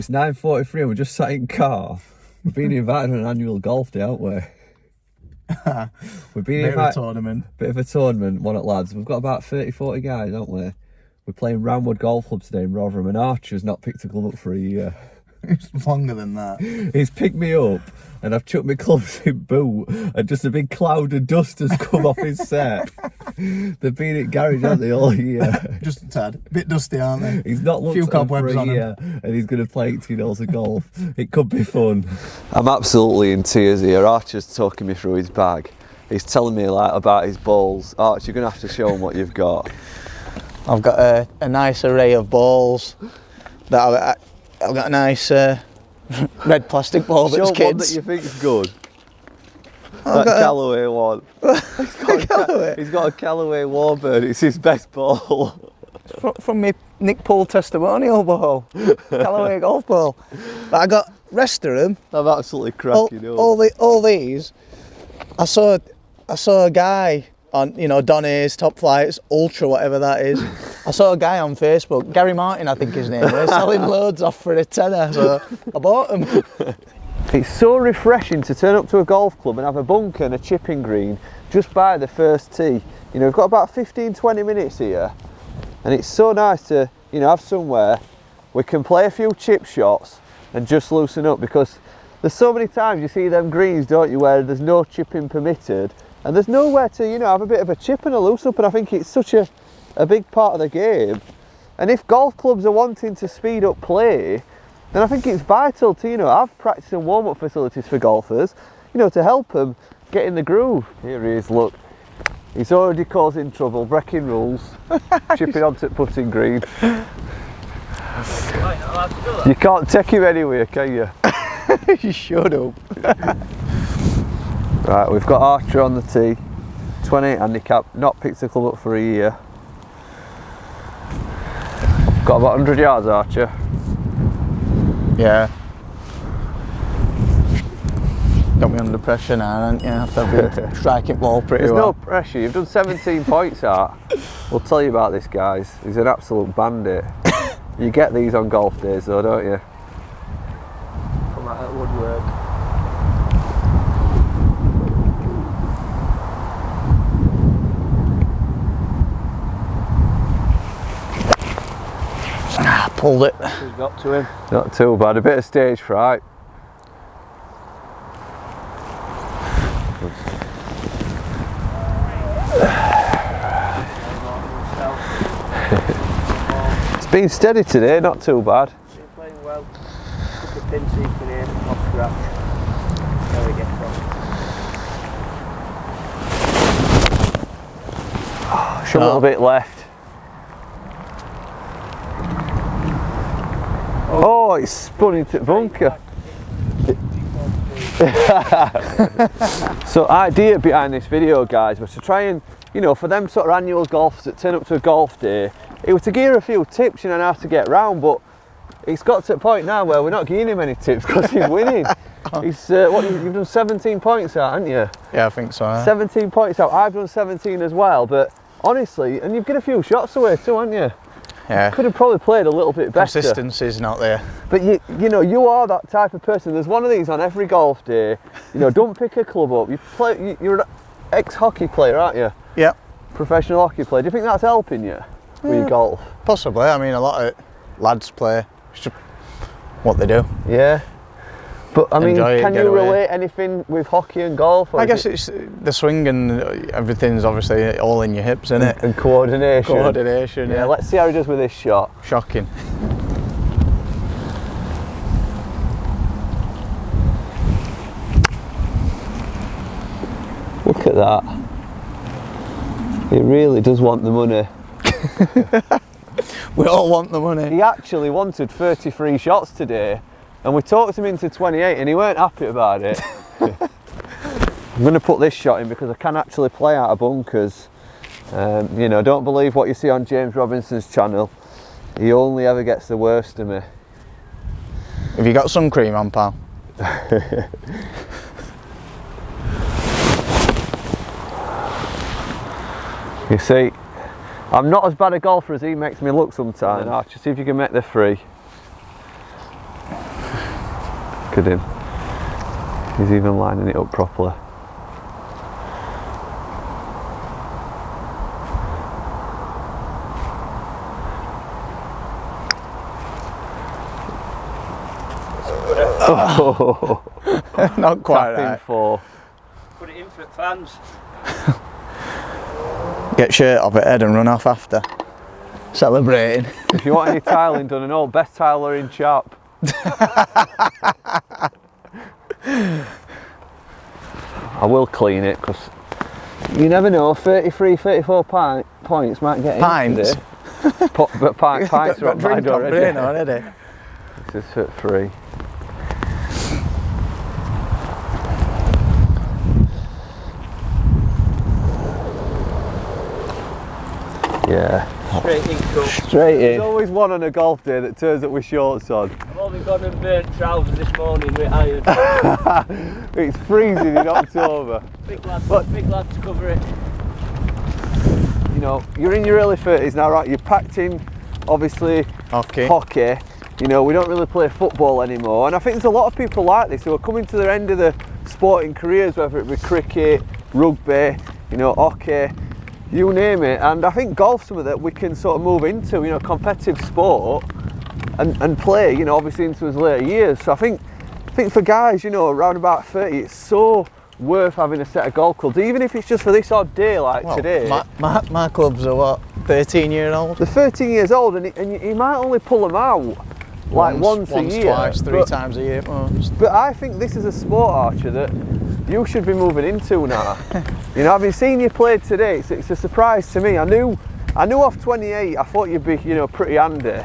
It's 9:43 and we're just sat in car. We've been invited on an annual golf day, haven't we? We've been invited. Bit of a tournament. Bit of a tournament, one at lads. We've got about 30-40 guys, haven't we? We're playing Roundwood Golf Club today in Rotherham, and Archer's not picked a club up for a year. It's longer than that. He's picked me up and I've chucked my clubs in boot and just a big cloud of dust has come off his set. They've been at garage, haven't they, all year? Just a tad. A bit dusty, aren't they? He's not looked at them for a year and he's going to play 18 holes of golf. It could be fun. I'm absolutely in tears here. Archer's talking me through his bag. He's telling me like about his balls. Arch, you're going to have to show him what you've got. I've got a nice array of balls that I've got a nice red plastic ball that's kids. One that you think is good. That Callaway one. He's got a Callaway Warbird. It's his best ball. From me Nick Poole testimonial ball. Callaway golf ball. But I got rest of them. I'm absolutely cracking up. All these. I saw a guy on, you know, Don A's Top Flights, Ultra, whatever that is. I saw a guy on Facebook, Gary Martin I think his name is, selling loads off for a tenner, so I bought them. It's so refreshing to turn up to a golf club and have a bunker and a chipping green just by the first tee. You know, we've got about 15-20 minutes here, and it's so nice to, you know, have somewhere we can play a few chip shots and just loosen up, because there's so many times you see them greens, don't you, where there's no chipping permitted. And there's nowhere to, you know, have a bit of a chip and a loose up, and I think it's such a big part of the game. And if golf clubs are wanting to speed up play, then I think it's vital to, you know, have practice and warm-up facilities for golfers, you know, to help them get in the groove. Here he is, look. He's already causing trouble, breaking rules, chipping onto putting green. You can't take him anywhere, can you? You should have. Right, we've got Archer on the tee, 28 handicap, not picked the club up for a year. Got about 100 yards, Archer. Yeah. Got me under pressure now, haven't you? I've been striking ball pretty well. There's no pressure, you've done 17 points, Art. We'll tell you about this, guys. He's an absolute bandit. You get these on golf days though, don't you? Come out at woodwork. Pulled it. We've got to him. Not too bad, a bit of stage fright. It's been steady today, not too bad. Been playing well. Took a pin seeking here, off scratch. There we get from. Should a little bit left. Oh, it's spun into the bunker. So, idea behind this video, guys, was to try and, you know, for them sort of annual golfers that turn up to a golf day, it was to give a few tips, you know, on how to get round. But it's got to the point now where we're not giving him any tips because he's winning. He's you've done 17 points out, haven't you? Yeah, I think so. 17 points out. I've done 17 as well, but honestly, and you've got a few shots away too, haven't you? Yeah. Could have probably played a little bit better. Consistency's not there. But you know, you are that type of person. There's one of these on every golf day. You know, don't pick a club up. You're an ex-hockey player, aren't you? Yeah. Professional hockey player. Do you think that's helping you with your golf? Possibly. I mean, a lot of lads play. It's just what they do. Yeah. But I mean, can you away. relate anything with hockey and golf? I guess it's the swing and everything's obviously all in your hips, isn't it? And coordination. Coordination, yeah. Let's see how he does with this shot. Shocking. Look at that. He really does want the money. We all want the money. He actually wanted 33 shots today. And we talked him into 28 and he weren't happy about it. I'm going to put this shot in because I can actually play out of bunkers. You know, don't believe what you see on James Robinson's channel. He only ever gets the worst of me. Have you got sun cream on, pal? You see, I'm not as bad a golfer as he makes me look sometimes. Archer, see if you can make the free. Look at him. He's even lining it up properly. Oh, Not quite tapping right. 4. Put it in for the fans. Get shirt off at head and run off after. Celebrating. If you want any tiling done, an old best tiler in chap. I will clean it because you never know. 33, 34 points might get Pints? in today. But pints are on mine already. already. This is at 3. Yeah. Straight in cup. Straight in. There's always one on a golf day that turns up with shorts on. I've only gone and burnt trousers this morning with iron. It's freezing in October. Big lads cover it. You know, you're in your early 30s now, right? You're packed in, obviously, hockey. You know, we don't really play football anymore. And I think there's a lot of people like this who are coming to their end of their sporting careers, whether it be cricket, rugby, you know, hockey, you name it. And I think golf's something that we can sort of move into, you know, competitive sport and play, you know, obviously into his later years. So I think for guys, you know, around about 30, it's so worth having a set of golf clubs, even if it's just for this odd day like today. My clubs are what, 13 years old? They're 13 years old and you might only pull them out like once a year. Twice, 3 times a year most. But I think this is a sport, Archer, that you should be moving into now. You know, having seen you play today, it's a surprise to me. I knew off 28, I thought you'd be, you know, pretty handy.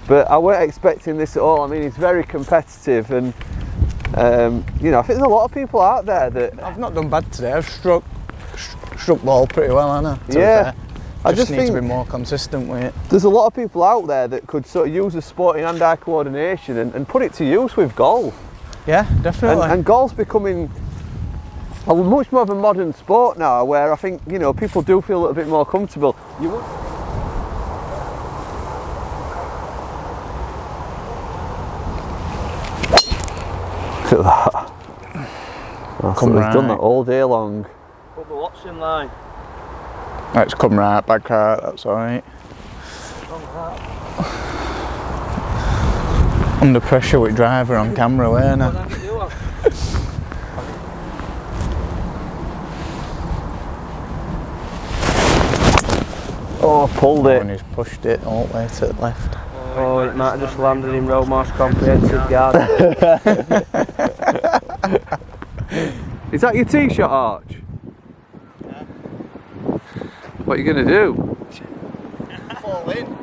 But I weren't expecting this at all. I mean, it's very competitive and, you know, I think there's a lot of people out there that... I've not done bad today. I've struck ball pretty well, haven't I? Yeah. I just need to be more consistent with it. There's a lot of people out there that could sort of use the sporting hand-eye coordination and put it to use with golf. Yeah, definitely. And golf's becoming much more of a modern sport now, where I think, you know, people do feel a little bit more comfortable. You would... Look at that. He's done that all day long. Put the Watson line. Let's come right back out, that's alright. Under pressure with driver on camera, weren't I? Oh, pulled it. And he's pushed it all the way to the left. Oh, it might have just landed in Romar's comprehensive garden. Is that your tee shot, Arch? Yeah. What are you going to do? Fall in.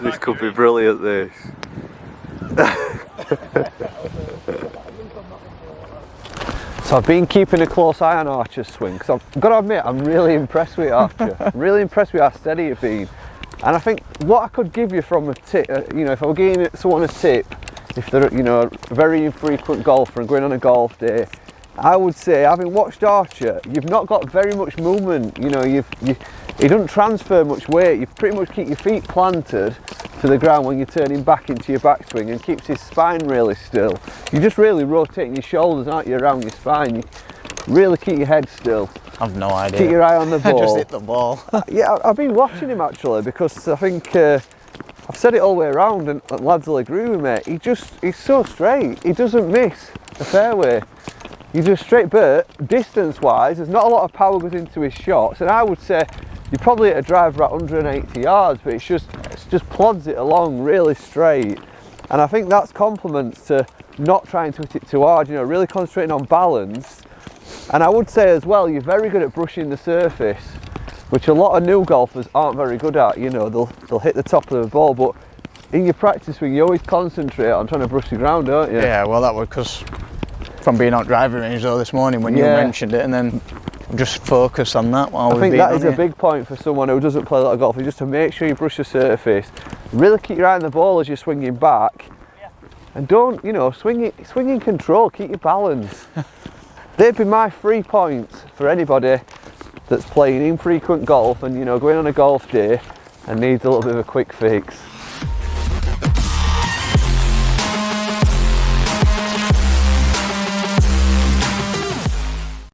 This could be brilliant, this. So I've been keeping a close eye on Archer's swing, because I've got to admit I'm really impressed with Archer. I'm really impressed with how steady it's been. And I think what I could give you from a tip, you know, if I were giving someone a tip, if they're, you know, a very infrequent golfer and going on a golf day, I would say, having watched Archer, you've not got very much movement. You know, he doesn't transfer much weight. You pretty much keep your feet planted to the ground when you're turning back into your backswing, and keeps his spine really still. You're just really rotating your shoulders, aren't you, around your spine. You really keep your head still. I've no idea. Keep your eye on the ball. I just hit the ball. Yeah, I've been watching him actually, because I think I've said it all the way around, and lads will agree with me. He's so straight. He doesn't miss the fairway. He's just straight, but distance-wise, there's not a lot of power goes into his shots, and I would say you probably hit a driver at 180 yards, but it just plods it along really straight. And I think that's compliments to not trying to hit it too hard, you know, really concentrating on balance. And I would say as well, you're very good at brushing the surface, which a lot of new golfers aren't very good at. You know, they'll hit the top of the ball, but in your practice swing, you always concentrate on trying to brush the ground, don't you? Yeah, well that was because from being out driving range though this morning when you mentioned it, and then just focus on that while I think that is a big point for someone who doesn't play a lot of golf, is just to make sure you brush the surface, really keep your eye on the ball as you're swinging back, and don't, you know, swing in control, keep your balance. They'd be my 3 points for anybody that's playing infrequent golf and, you know, going on a golf day and needs a little bit of a quick fix.